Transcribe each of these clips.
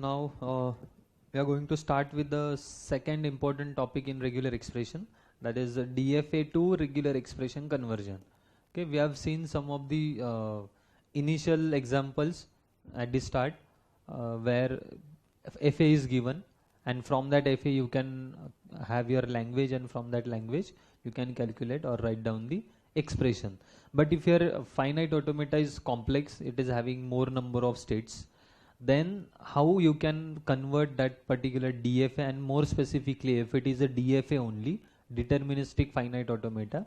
now we are going to start with the second important topic in regular expression, that is DFA to regular expression conversion. Okay, we have seen some of the initial examples at the start where FA is given, and from that FA you can have your language, and from that language you can calculate or write down the expression. But if your finite automata is complex, it is having more number of states, then how you can convert that particular DFA, and more specifically if it is a DFA only, deterministic finite automata,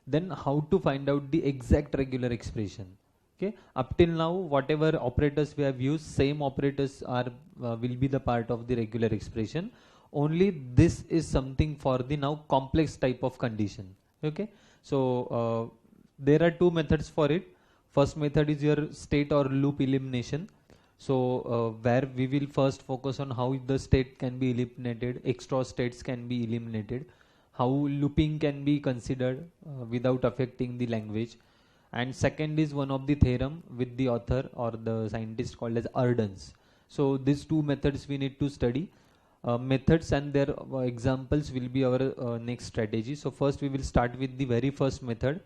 then how to find out the exact regular expression. Okay, up till now whatever operators we have used, same operators are will be the part of the regular expression, only this is something for the now complex type of condition. Okay, so there are two methods for it. First method is your state or loop elimination. So where we will first focus on how the state can be eliminated, extra states can be eliminated, how looping can be considered without affecting the language. And second is one of the theorem with the author or the scientist called as Erdős. So these two methods we need to study. Methods and their examples will be our next strategy. So first we will start with the very first method,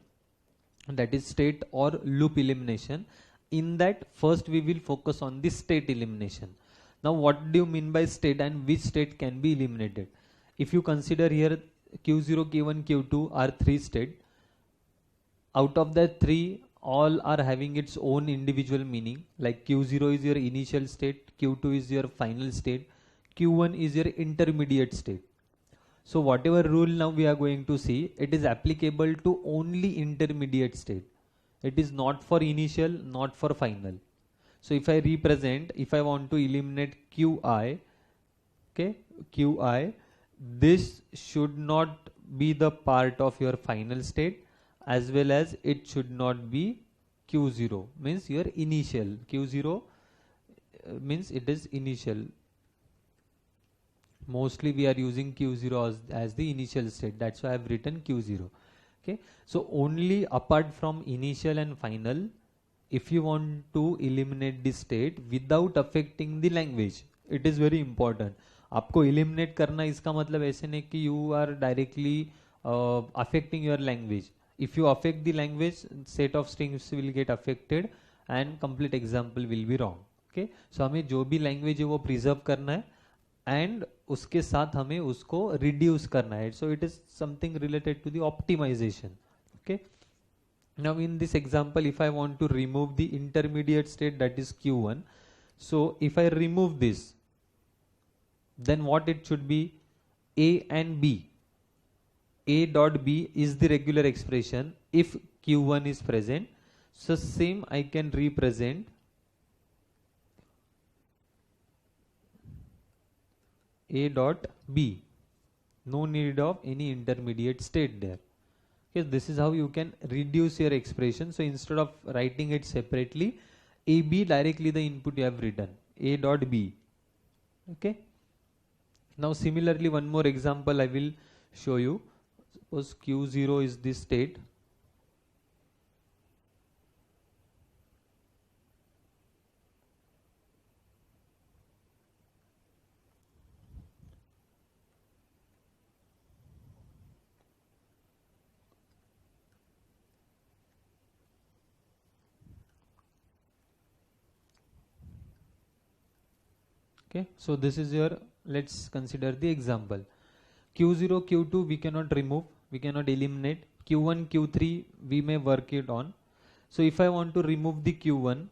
that is state or loop elimination. In that, first we will focus on the state elimination. Now what do you mean by state, and which state can be eliminated? If you consider here Q0, Q1, Q2 are three states. Out of that three, all are having its own individual meaning. Like Q0 is your initial state, Q2 is your final state, Q1 is your intermediate state. So whatever rule now we are going to see, it is applicable to only intermediate state. It is not for initial, not for final. So if I represent, if I want to eliminate Qi, okay, Qi, this should not be the part of your final state, as well as it should not be Q0, means your initial. Q0 means it is initial. Mostly we are using Q0 as the initial state, that's why I have written Q0. Okay, so only apart from initial and final, if you want to eliminate the state without affecting the language, it is very important. आपको eliminate करना इसका मतलब ऐसे नहीं कि you are directly affecting your language. If you affect the language, set of strings will get affected and complete example will be wrong. Okay, so हमें जो भी language है वो preserve करना है, and उसके साथ हमें उसको reduce करना है. So it is something related to the optimization. Okay, now in this example, if I want to remove the intermediate state, that is Q1, so if I remove this, then what it should be? A and B. A dot B is the regular expression if Q1 is present. So same I can represent A dot B. No need of any intermediate state there. Okay, this is how you can reduce your expression. So instead of writing it separately, AB directly the input you have written, A dot B. Okay. Now similarly, one more example I will show you. Suppose Q0 is this state. Okay, so this is your, let's consider the example. Q0, Q2 we cannot remove, we cannot eliminate. Q1, Q3 we may work it on. So if I want to remove the Q1,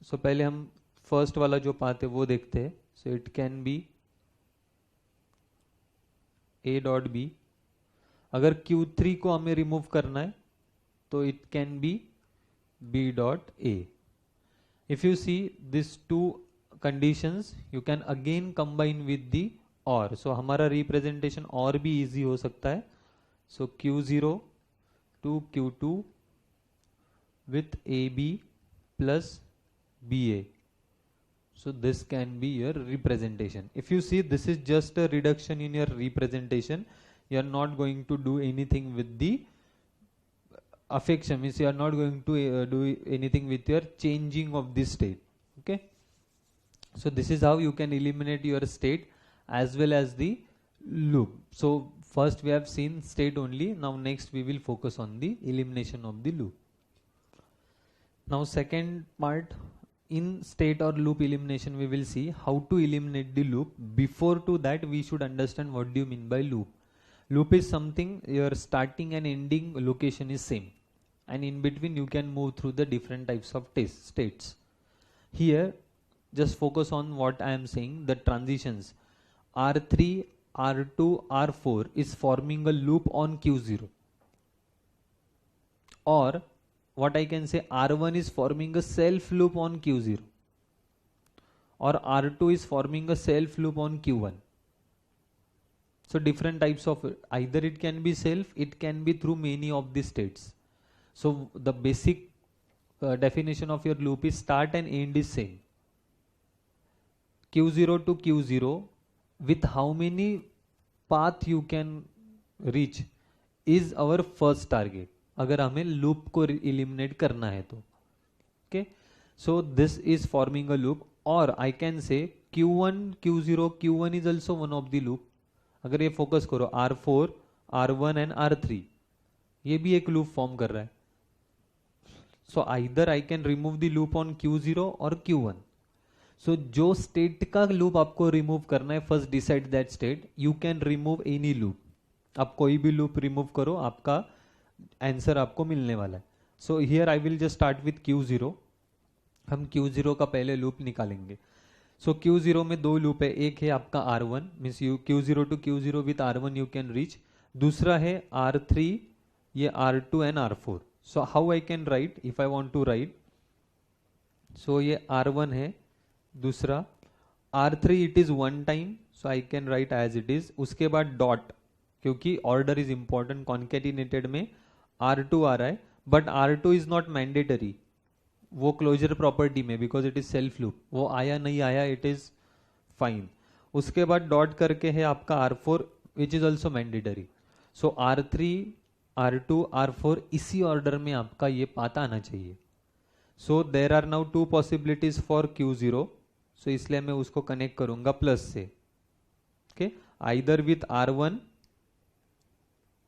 so पहले हम first वाला जो path है वो देखते हैं. So it can be A dot B. अगर Q3 को हमें remove करना है, तो it can be B dot A. If you see these two conditions, you can again combine with the OR. So हमारा representation और भी easy हो सकता है. So Q0 to Q2 with AB plus BA. So this can be your representation. If you see, this is just a reduction in your representation. You are not going to do anything with the affection, means you are not going to do anything with your changing of this state. Okay. So this is how you can eliminate your state as well as the loop. So first we have seen state only. Now next we will focus on the elimination of the loop. Now second part, in state or loop elimination we will see how to eliminate the loop. Before to that we should understand what do you mean by loop. Loop is something your starting and ending location is same, and in between you can move through the different types of states. Here just focus on what I am saying, the transitions. R3, R2, R4 is forming a loop on Q0, or what I can say, R1 is forming a self loop on Q0, or R2 is forming a self loop on Q1. So different types of, either it can be self, it can be through many of the states. So the basic definition of your loop is start and end is same. Q0 to Q0, with how many path you can reach is our first target, अगर हमें loop को eliminate करना है तो. Okay, so this is forming a loop, or I can say Q1, Q0, Q1 is also one of the loop. अगर ये focus करो R4, R1 and R3, ये भी एक लूप फॉर्म कर रहा है. So either I can remove the loop on Q0 और Q1. सो जो स्टेट का लूप आपको रिमूव करना है, first decide that state. You can remove any loop. आप कोई भी लूप रिमूव करो, आपका आंसर आपको मिलने वाला है. So here I will just start with Q0. हम Q0 का पहले लूप निकालेंगे. सो Q0 में दो लूप है, एक है आपका R1 means you Q0 to Q0 with R1 you can reach. दूसरा है R3, ये R2 and R4. So how I can write, if I want to write, so ये R1 है, दूसरा R3 it is one time, so I can write as it is. उसके बाद dot, क्योंकि order is important, कॉन्केटिनेटेड में R2 आ रहा है, but R2 is not mandatory, वो क्लोजर प्रॉपर्टी में, because it is self loop, वो आया नहीं आया इट इज फाइन. उसके बाद डॉट करके है आपका R4 which is also mandatory. So R3, R2, R4 इसी ऑर्डर में आपका ये पाथ आना चाहिए. So there are now two possibilities for Q0. So इसलिए मैं उसको कनेक्ट करूंगा प्लस से. Okay, either with R1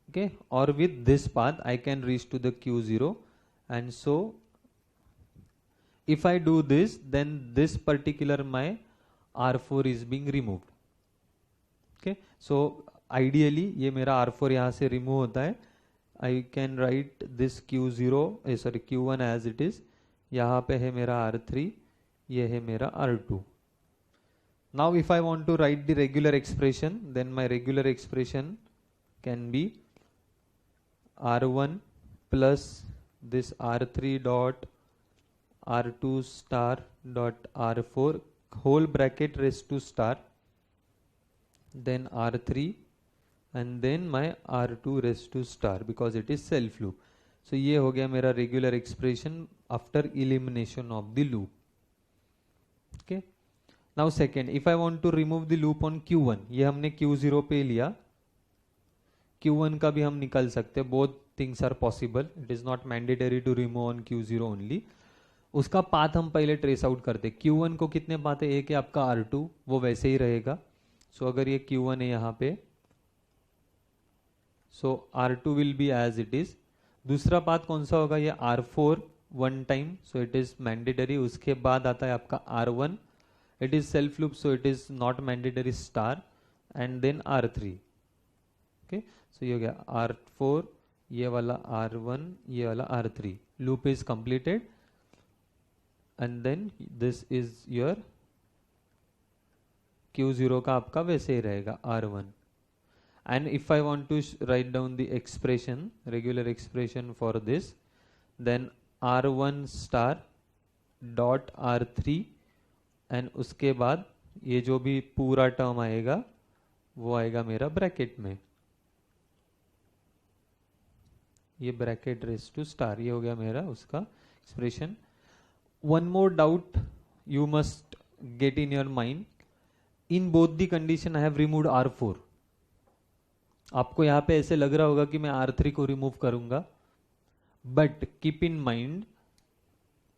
okay, or with this path I can reach to the Q0, and so if I do this, then this particular my R4 is being removed. Okay, so ideally ये मेरा R4 यहाँ से remove होता है. I can write this Q1 as it is. यहाँ पे है मेरा R3, ये है मेरा R2. Now if I want to write the regular expression, then my regular expression can be R1 plus this R3 dot R2 star dot R4 whole bracket raised to star, then R3 and then my R2 raised to star, because it is self loop. So ये हो गया मेरा regular expression after elimination of the loop. Okay, now second, if I want to remove the loop on Q1, ये हमने Q0 पे लिया, Q1 का भी हम निकाल सकते हैं. Both things are possible, it is not mandatory to remove on Q0 only. उसका पाथ हम पहले ट्रेस आउट करते. Q1 को कितने पाथ है, एक है आपका R2, वो वैसे ही रहेगा. सो अगर ये Q1 है यहाँ पे, so R2 will be as it is. दूसरा पाथ कौन सा होगा, ये R4 one time, so it is mandatory. उसके बाद आता है आपका R1, it is self loop, so it is not mandatory star, and then R3. Okay, so ये हो गया R4, ये वाला R1, ये वाला R3. Loop is completed, and then this is your Q0 का आपका वैसे ही रहेगा R1. And if I want to write down the expression, regular expression for this, then R1 star dot R3, and उसके बाद ये जो भी पूरा टर्म आएगा वो आएगा मेरा ब्रैकेट में, ये ब्रैकेट रेस टू स्टार. ये हो गया मेरा उसका expression. One more doubt you must get in your mind, in both the condition I have removed R4. आपको यहाँ पे ऐसे लग रहा होगा कि मैं R3 को रिमूव करूंगा, but keep in mind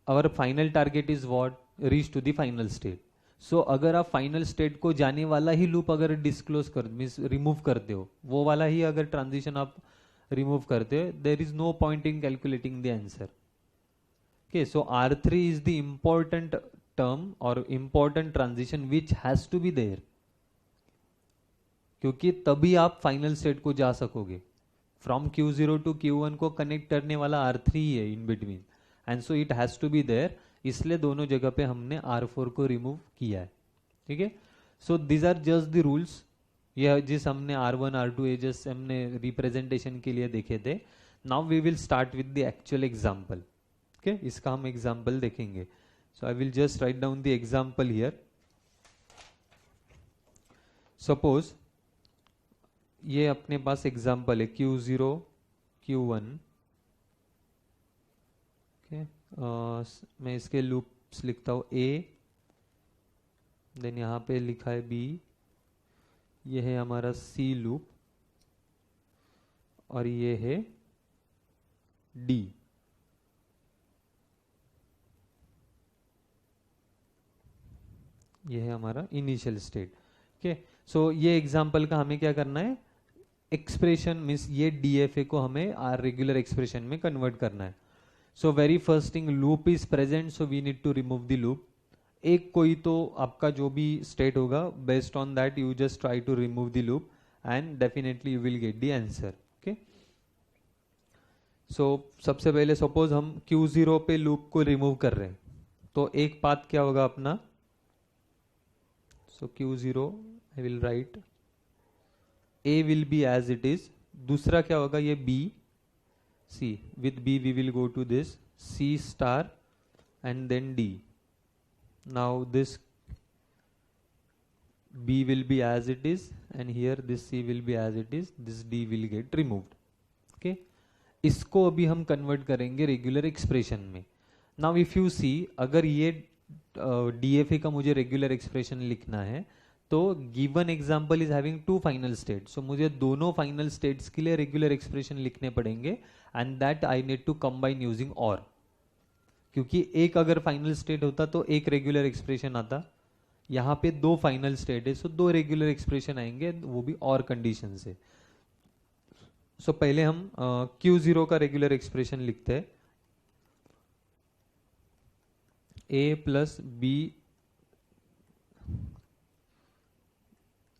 our final target is what, reach to the final state. So अगर आप फाइनल स्टेट को जाने वाला ही लूप अगर डिस्क्लोज कर मीन्स रिमूव करते हो, वो वाला ही अगर ट्रांजिशन आप रिमूव करते हो, there is no point in calculating the answer. Okay, so R3 is the important term or important transition which has to be there, क्योंकि तभी आप फाइनल स्टेट को जा सकोगे. फ्रॉम Q0 टू Q1 को कनेक्ट करने वाला R3 ही है in between, and so it has to be there. इसलिए दोनों जगह पे हमने R4 को रिमूव किया है. ठीक है, so these are just the rules. यह जिस हमने R1 R2 एजेस हमने रिप्रेजेंटेशन के लिए देखे थे. Now we will start with the actual example. Okay, इसका हम एग्जाम्पल देखेंगे. So I will just write down the example here. Suppose ये अपने पास एग्जाम्पल है Q0 Q1. ओके, मैं इसके लूप्स लिखता हूँ A, देन यहाँ पे लिखा है B, ये है हमारा C लूप, और ये है D. ये है हमारा इनिशियल स्टेट. ओके, सो ये एग्जाम्पल का हमें क्या करना है, एक्सप्रेशन मीन्स ये डीएफए को हमें आर रेगुलर एक्सप्रेशन में कन्वर्ट करना है. So very first thing, loop is present, so we need to remove the loop. एक कोई तो आपका जो भी स्टेट होगा, based on that you just try to remove the loop and definitely you will get the answer. Okay, so सबसे पहले suppose हम Q0 पे लूप को रिमूव कर रहे हैं, तो एक पाथ क्या होगा अपना. So Q0 I will write, A will be as it is. दूसरा क्या होगा, ये B, C. With B we will go to this C star and then D. Now this B will be as it is and here this C will be as it is. This D will get removed. Okay, इसको अभी हम convert करेंगे regular expression में. Now if you see, अगर ये DFA का मुझे regular expression लिखना है, तो given example is having two final state, so मुझे दोनों फाइनल स्टेट्स के लिए रेगुलर एक्सप्रेशन लिखने पड़ेंगे, and that I need to combine using or. क्योंकि एक अगर फाइनल स्टेट होता तो एक रेगुलर एक्सप्रेशन आता, यहाँ पे दो फाइनल स्टेट है, सो दो रेगुलर एक्सप्रेशन आएंगे, वो भी और कंडीशन से. सो पहले हम Q0 का रेगुलर एक्सप्रेशन लिखते हैं. A plus B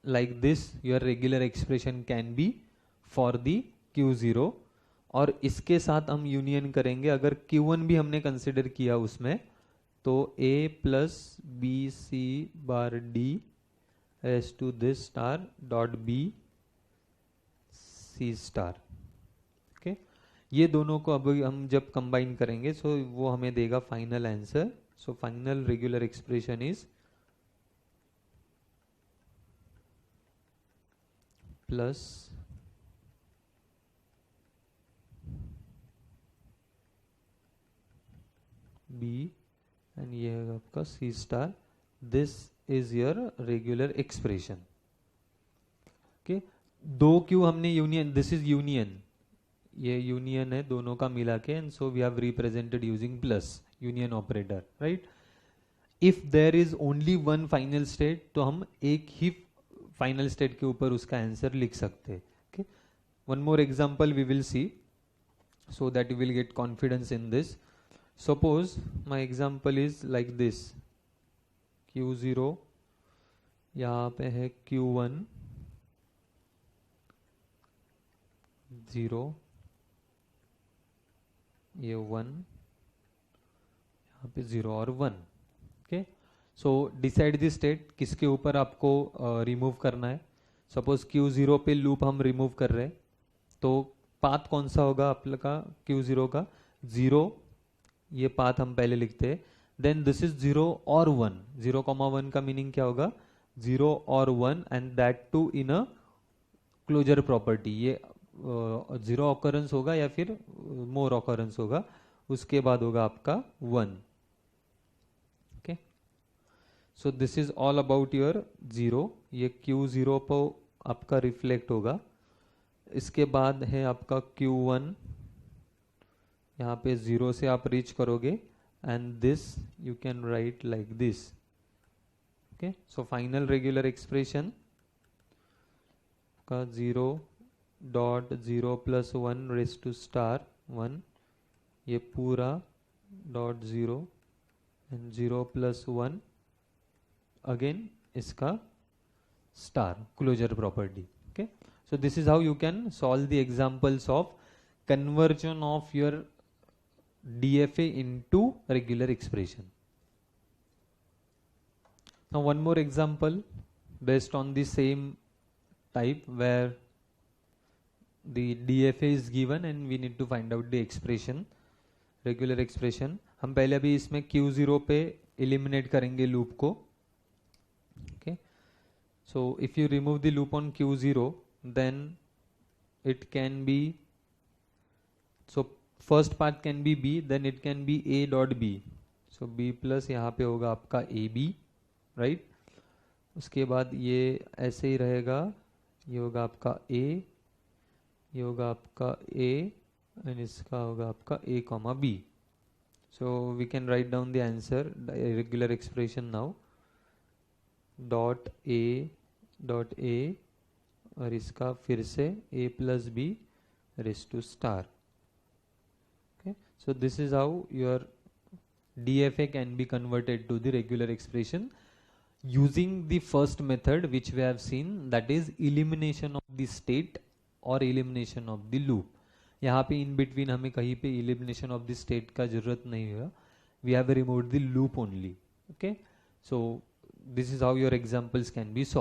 like this your regular expression can be for the Q0, और इसके साथ हम यूनियन करेंगे. अगर Q1 भी हमने कंसिडर किया उसमें, तो A plus B C bar D as to this star dot B C star. Okay, ये दोनों को अब हम जब कंबाइन करेंगे, सो वो हमें देगा final answer. So final regular expression is plus B and ये है आपका C star. This is your regular expression. Okay, दो Q हमने यूनियन, दिस इज यूनियन, ये यूनियन है दोनों का मिला के, and so we have represented using plus union operator, right. If there is only one final state, तो हम एक ही फाइनल स्टेट के ऊपर उसका आंसर लिख सकते हैं. Okay, one more example we will see, so that you will get confidence in this. Suppose my example is like this, Q0, यहाँ पे है Q1 0, ये 1, यहाँ पे 0 और 1. Okay, so decide the state, किसके ऊपर आपको रिमूव करना है. सपोज Q0 पे लूप हम रिमूव कर रहे हैं, तो पाथ कौन सा होगा आपका Q0 का, 0. ये पाथ हम पहले लिखते हैं. देन दिस इज 0 और 1. 0,1 का मीनिंग क्या होगा, 0 और 1, and that too in a closure property. ये 0 ऑकरेंस होगा या फिर मोर ऑकरेंस होगा, उसके बाद होगा आपका 1. Okay, so this is all about your 0. ये Q0 पर आपका रिफ्लेक्ट होगा. इसके बाद है आपका Q1, यहाँ पे 0 से आप रीच करोगे, and this you can write like this. Okay, so final regular expression का 0.0 plus 1 raised to star 1, ये पूरा dot 0 and 0 plus 1 again इसका star closure property. Okay, so this is how you can solve the examples of conversion of your DFA into regular expression. Now one more example based on the same type where the DFA is given and we need to find out the expression, regular expression. हम पहले अभी इसमें Q0 पे eliminate करेंगे loop को. Okay, so if you remove the loop on Q0, then it can be, so first part can be B, then it can be A dot B. So B plus यहाँ पे होगा आपका AB, right? उसके बाद ये ऐसे ही रहेगा, ये होगा आपका A, ये होगा आपका A and इसका होगा आपका A comma B. So we can write down the answer, the regular expression now. Dot A और इसका फिर से A plus B raised to star. Okay, so this is how your DFA can be converted to the regular expression using the first method which we have seen, that is elimination of the state or elimination of the loop. यहाँ पे in between हमें कहीं पे elimination of the state का जरूरत नहीं हुआ, we have removed the loop only. Okay, so this is how your examples can be solved.